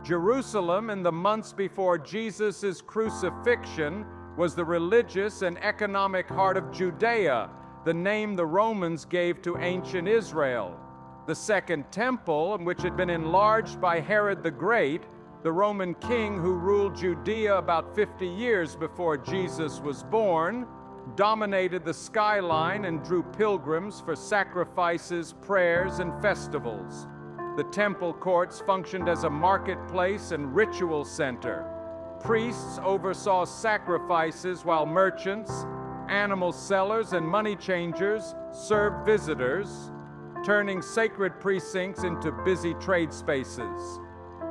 Jerusalem, in the months before Jesus' crucifixion, was the religious and economic heart of Judea, the name the Romans gave to ancient Israel. The Second Temple, which had been enlarged by Herod the Great, the Roman king who ruled Judea about 50 years before Jesus was born, dominated the skyline and drew pilgrims for sacrifices, prayers, and festivals. The temple courts functioned as a marketplace and ritual center. Priests oversaw sacrifices while merchants, animal sellers, and money changers served visitors, turning sacred precincts into busy trade spaces.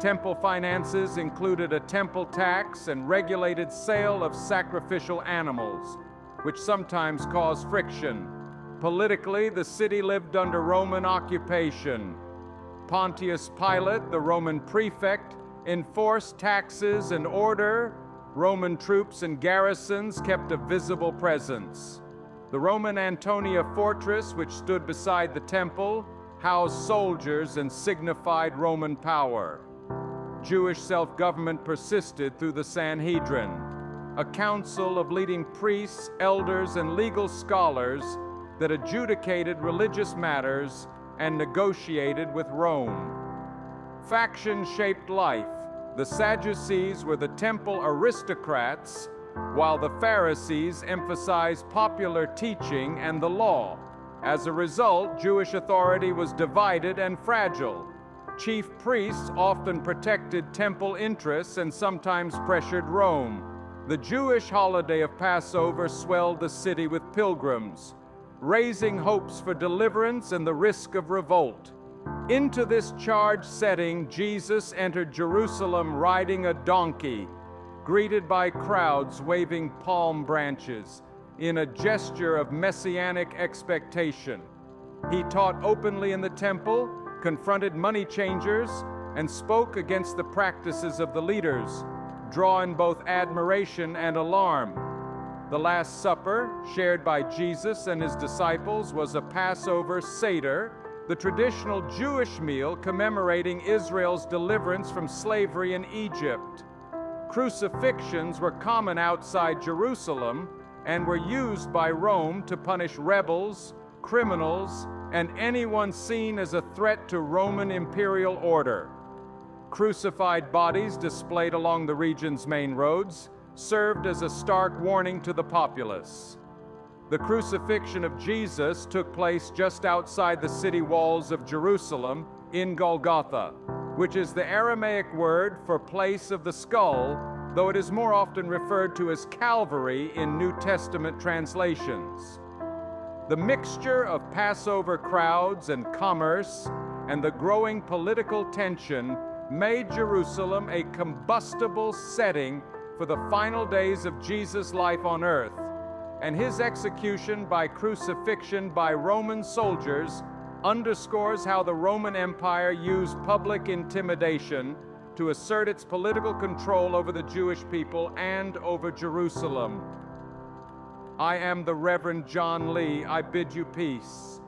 Temple finances included a temple tax and regulated sale of sacrificial animals, which sometimes caused friction. Politically, the city lived under Roman occupation. Pontius Pilate, the Roman prefect, enforced taxes and order. Roman troops and garrisons kept a visible presence. The Roman Antonia Fortress, which stood beside the temple, housed soldiers and signified Roman power. Jewish self-government persisted through the Sanhedrin, a council of leading priests, elders, and legal scholars that adjudicated religious matters and negotiated with Rome. Factions shaped life. The Sadducees were the temple aristocrats, while the Pharisees emphasized popular teaching and the law. As a result, Jewish authority was divided and fragile. Chief priests often protected temple interests and sometimes pressured Rome. The Jewish holiday of Passover swelled the city with pilgrims, raising hopes for deliverance and the risk of revolt. Into this charged setting, Jesus entered Jerusalem riding a donkey, greeted by crowds waving palm branches in a gesture of messianic expectation. He taught openly in the temple, confronted money changers, and spoke against the practices of the leaders, drawing both admiration and alarm. The Last Supper, shared by Jesus and his disciples, was a Passover Seder, the traditional Jewish meal commemorating Israel's deliverance from slavery in Egypt. Crucifixions were common outside Jerusalem and were used by Rome to punish rebels, criminals, and anyone seen as a threat to Roman imperial order. Crucified bodies displayed along the region's main roads served as a stark warning to the populace. The crucifixion of Jesus took place just outside the city walls of Jerusalem in Golgotha, which is the Aramaic word for place of the skull, though it is more often referred to as Calvary in New Testament translations. The mixture of Passover crowds and commerce and the growing political tension made Jerusalem a combustible setting for the final days of Jesus' life on earth, and his execution by crucifixion by Roman soldiers underscores how the Roman Empire used public intimidation to assert its political control over the Jewish people and over Jerusalem. I am the Reverend John Lee. I bid you peace.